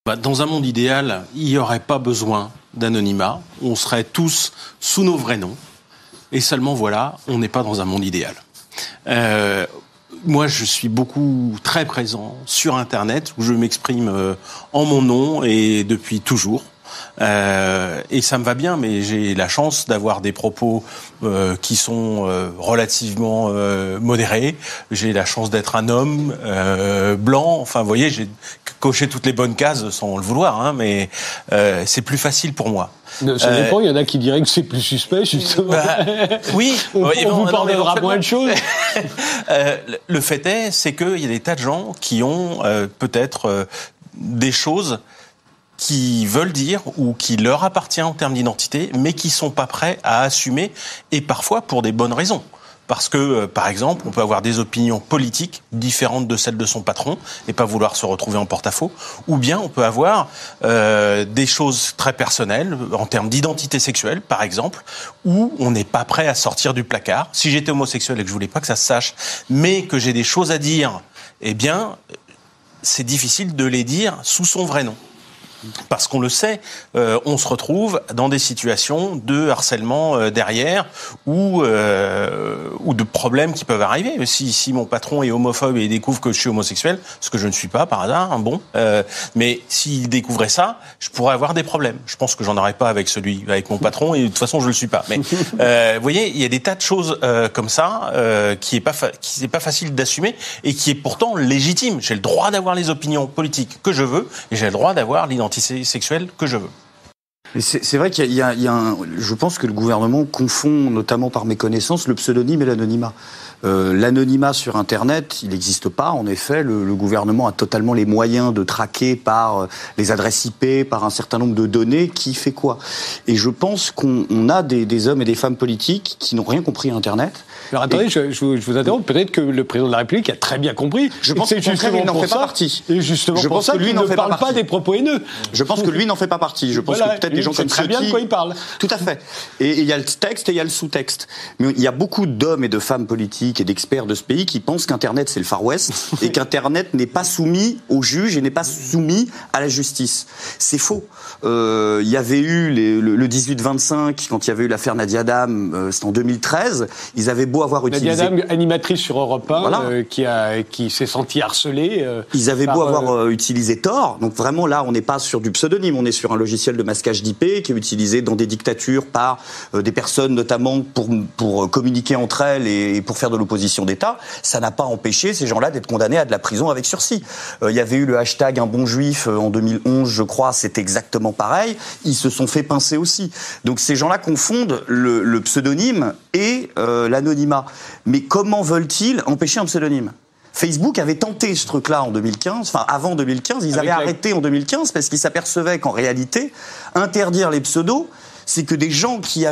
Dans un monde idéal, il n'y aurait pas besoin d'anonymat. On serait tous sous nos vrais noms. Et seulement, voilà, on n'est pas dans un monde idéal. Moi, je suis très présent sur Internet, où je m'exprime en mon nom et depuis toujours. Et ça me va bien, mais j'ai la chance d'avoir des propos qui sont relativement modérés. J'ai la chance d'être un homme blanc. Enfin, vous voyez, j'ai coché toutes les bonnes cases sans le vouloir, hein, mais c'est plus facile pour moi. Ça dépend, il y en a qui diraient que c'est plus suspect, justement. Oui, on vous pardonnera moins de choses. Le fait c'est qu'il y a des tas de gens qui ont peut-être des choses qui veulent dire ou qui leur appartient en termes d'identité, mais qui sont pas prêts à assumer, et parfois pour des bonnes raisons. Parce que, par exemple, on peut avoir des opinions politiques différentes de celles de son patron et pas vouloir se retrouver en porte-à-faux. Ou bien on peut avoir des choses très personnelles, en termes d'identité sexuelle, par exemple, où on n'est pas prêt à sortir du placard. Si j'étais homosexuel et que je voulais pas que ça se sache, mais que j'ai des choses à dire, eh bien, c'est difficile de les dire sous son vrai nom. Parce qu'on le sait, on se retrouve dans des situations de harcèlement derrière ou de problèmes qui peuvent arriver. Si mon patron est homophobe et il découvre que je suis homosexuel, ce que je ne suis pas par hasard, hein, mais s'il découvrait ça, je pourrais avoir des problèmes. Je pense que j'en aurais pas avec mon patron, et de toute façon je le suis pas. Mais vous voyez, il y a des tas de choses comme ça qui n'est pas facile d'assumer et qui est pourtant légitime. J'ai le droit d'avoir les opinions politiques que je veux et j'ai le droit d'avoir l'identité sexuelle que je veux. C'est vrai qu'il y a je pense que le gouvernement confond, notamment par méconnaissance, le pseudonyme et l'anonymat. L'anonymat sur Internet, il n'existe pas. En effet, le gouvernement a totalement les moyens de traquer par les adresses IP, par un certain nombre de données, qui fait quoi. Et je pense qu'on a des hommes et des femmes politiques qui n'ont rien compris à Internet. Alors attendez, je vous interromps. Peut-être que le président de la République a très bien compris. Je pense qu'il n'en fait pas partie. Et justement je pour ça qu'il ne parle pas des propos haineux. Je pense que lui n'en fait pas partie. Je pense que peut-être des gens comme très bien de quoi il parle. Tout à fait. Et il y a le texte et il y a le sous-texte. Mais il y a beaucoup d'hommes et de femmes politiques et d'experts de ce pays qui pensent qu'Internet c'est le Far West et qu'Internet n'est pas soumis aux juges et n'est pas soumis à la justice. C'est faux. Il y avait eu le 18-25, quand il y avait eu l'affaire Nadia Adam, c'était en 2013. Ils avaient beau avoir utilisé... Nadia Adam, animatrice sur Europe 1, voilà. Qui s'est sentie harcelée. Ils avaient beau avoir utilisé Tor. Donc vraiment là, on n'est pas sur du pseudonyme, on est sur un logiciel de masquage d'IP qui est utilisé dans des dictatures par des personnes notamment pour communiquer entre elles et pour faire de l'opposition d'État. Ça n'a pas empêché ces gens-là d'être condamnés à de la prison avec sursis. Il y avait eu le hashtag un bon juif en 2011, je crois, c'est exactement pareil. Ils se sont fait pincer aussi. Donc ces gens-là confondent le pseudonyme et l'anonymat. Mais comment veulent-ils empêcher un pseudonyme ? Facebook avait tenté ce truc-là en 2015, enfin avant 2015, ils avaient arrêté en 2015 parce qu'ils s'apercevaient qu'en réalité, interdire les pseudos, c'est que des gens qui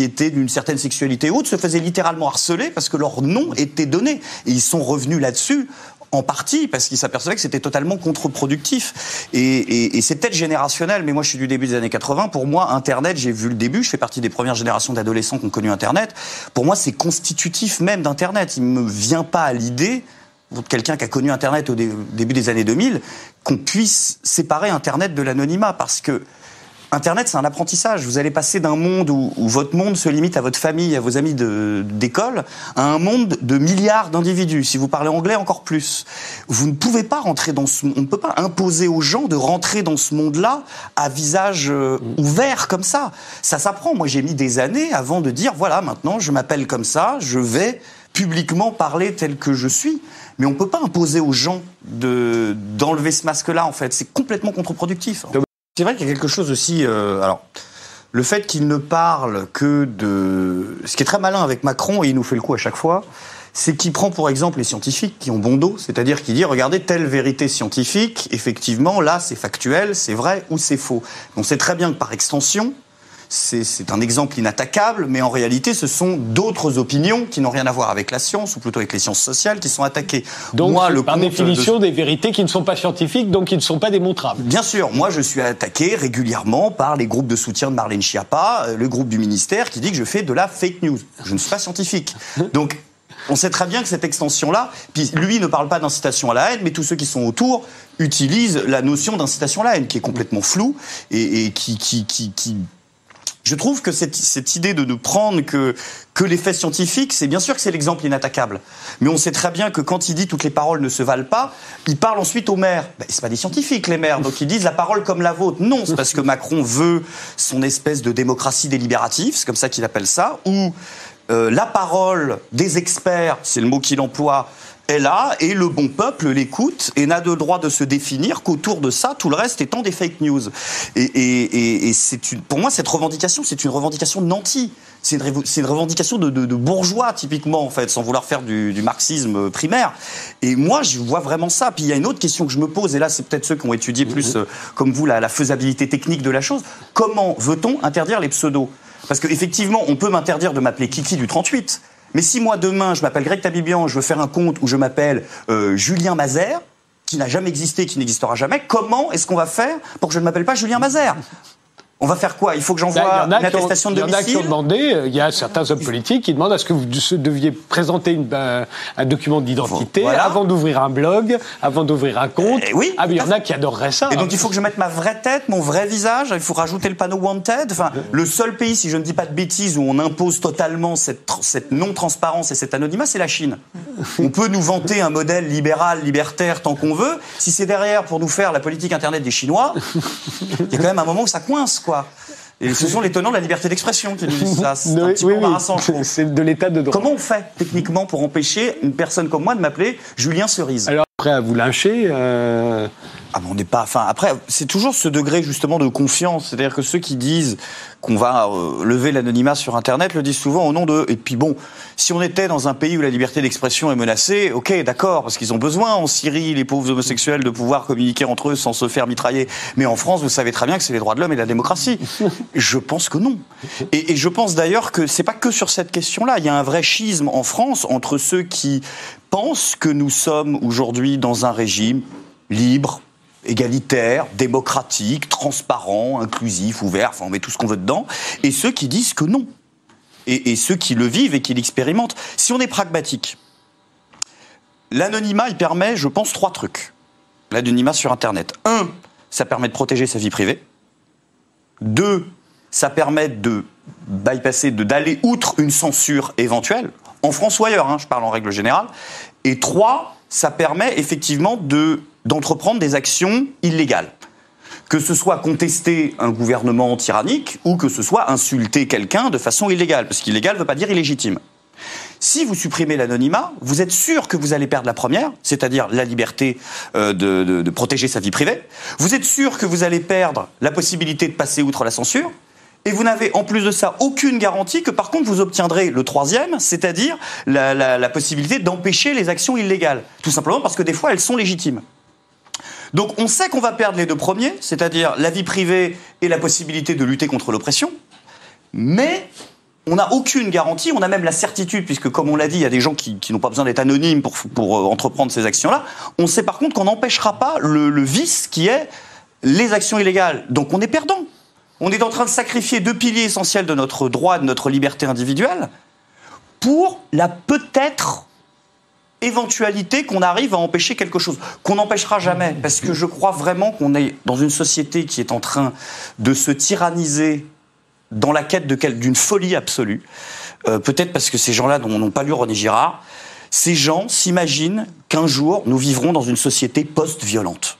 étaient d'une certaine sexualité haute se faisaient littéralement harceler parce que leur nom était donné. Et ils sont revenus là-dessus en partie parce qu'ils s'apercevaient que c'était totalement contre-productif. Et c'est peut-être générationnel, mais moi je suis du début des années 80. Pour moi, Internet, j'ai vu le début, je fais partie des premières générations d'adolescents qui ont connu Internet. Pour moi, c'est constitutif même d'Internet. Il ne me vient pas à l'idée, pour quelqu'un qui a connu Internet au début des années 2000, qu'on puisse séparer Internet de l'anonymat, parce que Internet, c'est un apprentissage. Vous allez passer d'un monde où votre monde se limite à votre famille, à vos amis d'école, à un monde de milliards d'individus. Si vous parlez anglais, encore plus. Vous ne pouvez pas rentrer on ne peut pas imposer aux gens de rentrer dans ce monde-là à visage ouvert comme ça. Ça s'apprend. Moi, j'ai mis des années avant de dire, voilà, maintenant, je m'appelle comme ça, je vais publiquement parler tel que je suis. Mais on ne peut pas imposer aux gens d'enlever ce masque-là, en fait. C'est complètement contre-productif. C'est vrai qu'il y a quelque chose aussi... alors, le fait qu'il ne parle que de... Ce qui est très malin avec Macron, et il nous fait le coup à chaque fois, c'est qu'il prend pour exemple les scientifiques qui ont bon dos, c'est-à-dire qu'il dit, regardez, telle vérité scientifique, effectivement, là, c'est factuel, c'est vrai ou c'est faux. On sait très bien que par extension, c'est un exemple inattaquable, mais en réalité, ce sont d'autres opinions qui n'ont rien à voir avec la science, ou plutôt avec les sciences sociales, qui sont attaquées. Donc, moi, par définition, des vérités qui ne sont pas scientifiques, donc qui ne sont pas démontrables. Bien sûr, moi, je suis attaqué régulièrement par les groupes de soutien de Marlène Schiappa, le groupe du ministère, qui dit que je fais de la fake news. Je ne suis pas scientifique. Donc, On sait très bien que cette extension-là, puis lui ne parle pas d'incitation à la haine, mais tous ceux qui sont autour utilisent la notion d'incitation à la haine, qui est complètement floue et qui je trouve que cette idée de prendre que les faits scientifiques, c'est bien sûr que c'est l'exemple inattaquable. Mais on sait très bien que quand il dit toutes les paroles ne se valent pas, il parle ensuite aux maires. C'est pas des scientifiques, les maires. Donc ils disent la parole comme la vôtre. Non, c'est parce que Macron veut son espèce de démocratie délibérative, c'est comme ça qu'il appelle ça, où la parole des experts, c'est le mot qu'il emploie, est là, et le bon peuple l'écoute et n'a de droit de se définir qu'autour de ça, tout le reste étant des fake news. Et pour moi, cette revendication, c'est une revendication de nanti. C'est une revendication de bourgeois, typiquement, en fait, sans vouloir faire du marxisme primaire. Et moi, je vois vraiment ça. Puis il y a une autre question que je me pose, et là, c'est peut-être ceux qui ont étudié plus, comme vous, la faisabilité technique de la chose. Comment veut-on interdire les pseudos ? Parce qu'effectivement, on peut m'interdire de m'appeler Kiki du 38, mais si moi, demain, je m'appelle Greg Tabibian, je veux faire un compte où je m'appelle Julien Mazère, qui n'a jamais existé, qui n'existera jamais, comment est-ce qu'on va faire pour que je ne m'appelle pas Julien Mazère ? On va faire quoi ? Il faut que j'envoie une attestation de domicile ? Il y en a qui ont demandé, il y a certains hommes politiques qui demandent à ce que vous deviez présenter un document d'identité avant d'ouvrir un blog, avant d'ouvrir un compte. Oui, il y en a qui adoreraient ça. Et donc il faut que je mette ma vraie tête, mon vrai visage, il faut rajouter le panneau Wanted. Enfin, le seul pays, si je ne dis pas de bêtises, où on impose totalement cette non-transparence et cet anonymat, c'est la Chine. On peut nous vanter un modèle libéral, libertaire, tant qu'on veut. Si c'est derrière pour nous faire la politique Internet des Chinois, il y a quand même un moment où ça coince, quoi. Et ce sont les tenants de la liberté d'expression qui nous disent ça. C'est un petit peu embarrassant, je trouve. C'est de l'état de droit. Comment on fait, techniquement, pour empêcher une personne comme moi de m'appeler Julien Cerise ? Alors, prêt à vous lyncher on n'est pas. Enfin, après, c'est toujours ce degré justement de confiance. C'est-à-dire que ceux qui disent qu'on va lever l'anonymat sur Internet le disent souvent au nom de. Et puis bon, si on était dans un pays où la liberté d'expression est menacée, ok, d'accord, parce qu'ils ont besoin en Syrie, les pauvres homosexuels, de pouvoir communiquer entre eux sans se faire mitrailler. Mais en France, vous savez très bien que c'est les droits de l'homme et la démocratie. Je pense que non. Et je pense d'ailleurs que c'est pas que sur cette question-là. Il y a un vrai schisme en France entre ceux qui pensent que nous sommes aujourd'hui dans un régime libre, égalitaire, démocratique, transparent, inclusif, ouvert, enfin on met tout ce qu'on veut dedans, et ceux qui disent que non. Et ceux qui le vivent et qui l'expérimentent. Si on est pragmatique, l'anonymat, il permet, je pense, 3 trucs. L'anonymat sur Internet. 1, ça permet de protéger sa vie privée. 2, ça permet de bypasser, d'aller outre une censure éventuelle, en France ou ailleurs, je parle en règle générale. Et 3, ça permet effectivement d'entreprendre des actions illégales. Que ce soit contester un gouvernement tyrannique ou que ce soit insulter quelqu'un de façon illégale. Parce qu'illégal ne veut pas dire illégitime. Si vous supprimez l'anonymat, vous êtes sûr que vous allez perdre la première, c'est-à-dire la liberté de protéger sa vie privée. Vous êtes sûr que vous allez perdre la possibilité de passer outre la censure. Et vous n'avez en plus de ça aucune garantie que par contre vous obtiendrez le 3e, c'est-à-dire la possibilité d'empêcher les actions illégales. Tout simplement parce que des fois elles sont légitimes. Donc on sait qu'on va perdre les 2 premiers, c'est-à-dire la vie privée et la possibilité de lutter contre l'oppression, mais on n'a aucune garantie, on a même la certitude, puisque comme on l'a dit, il y a des gens qui n'ont pas besoin d'être anonymes pour entreprendre ces actions-là, on sait par contre qu'on n'empêchera pas le vice qui est les actions illégales. Donc on est perdant. On est en train de sacrifier 2 piliers essentiels de notre droit, de notre liberté individuelle, pour la peut-être éventualité qu'on arrive à empêcher quelque chose, qu'on n'empêchera jamais, parce que je crois vraiment qu'on est dans une société qui est en train de se tyranniser dans la quête d'une folie absolue, peut-être parce que ces gens-là n'ont pas lu René Girard, ces gens s'imaginent qu'un jour nous vivrons dans une société post-violente.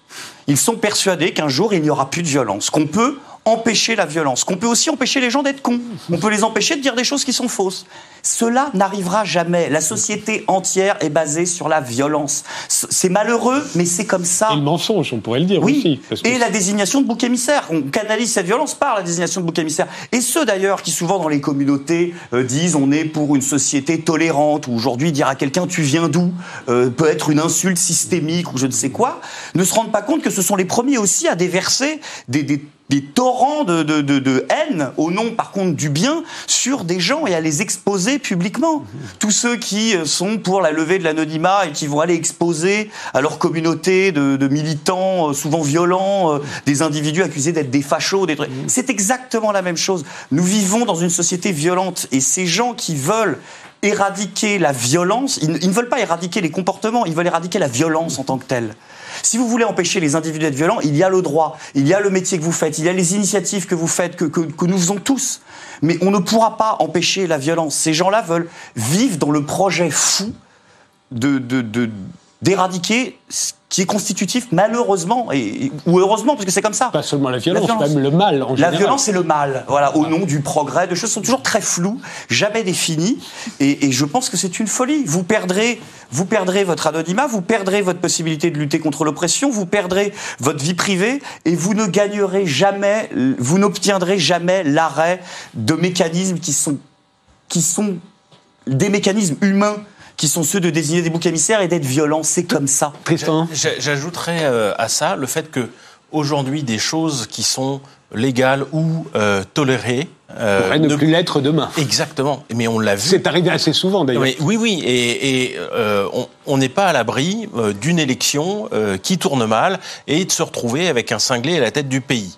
Ils sont persuadés qu'un jour il n'y aura plus de violence, qu'on peut empêcher la violence, qu'on peut aussi empêcher les gens d'être cons, on peut les empêcher de dire des choses qui sont fausses. Cela n'arrivera jamais. La société entière est basée sur la violence. C'est malheureux, mais c'est comme ça. Et le mensonge, on pourrait le dire aussi. Parce que et la désignation de bouc émissaire. On canalise cette violence par la désignation de bouc émissaire. Et ceux d'ailleurs qui souvent dans les communautés disent on est pour une société tolérante, ou aujourd'hui dire à quelqu'un tu viens d'où peut être une insulte systémique ou je ne sais quoi, ne se rendent pas compte que ce sont les premiers aussi à déverser des torrents de haine au nom par contre du bien sur des gens et à les exposer publiquement. Tous ceux qui sont pour la levée de l'anonymat et qui vont aller exposer à leur communauté de militants souvent violents, des individus accusés d'être des fachos, c'est exactement la même chose. Nous vivons dans une société violente et ces gens qui veulent éradiquer la violence. Ils ne veulent pas éradiquer les comportements, ils veulent éradiquer la violence en tant que telle. Si vous voulez empêcher les individus d'être violents, il y a le droit, il y a le métier que vous faites, il y a les initiatives que vous faites, que nous faisons tous. Mais on ne pourra pas empêcher la violence. Ces gens-là veulent vivre dans le projet fou d'éradiquer ce qui est constitutif, malheureusement, ou heureusement, parce que c'est comme ça. Pas seulement la violence, même le mal en général. La violence et le mal, voilà, au nom du progrès, de choses qui sont toujours très floues, jamais définies, et je pense que c'est une folie. Vous perdrez votre anonymat, vous perdrez votre possibilité de lutter contre l'oppression, vous perdrez votre vie privée, et vous ne gagnerez jamais, vous n'obtiendrez jamais l'arrêt de mécanismes qui sont des mécanismes humains, qui sont ceux de désigner des boucs émissaires et d'être violents. C'est comme ça. Tristan ? J'ajouterais à ça le fait que aujourd'hui des choses qui sont légales ou tolérées pourraient ne plus l'être demain. Exactement. Mais on l'a vu. C'est arrivé assez souvent d'ailleurs. Oui. Et on n'est pas à l'abri d'une élection qui tourne mal et de se retrouver avec un cinglé à la tête du pays.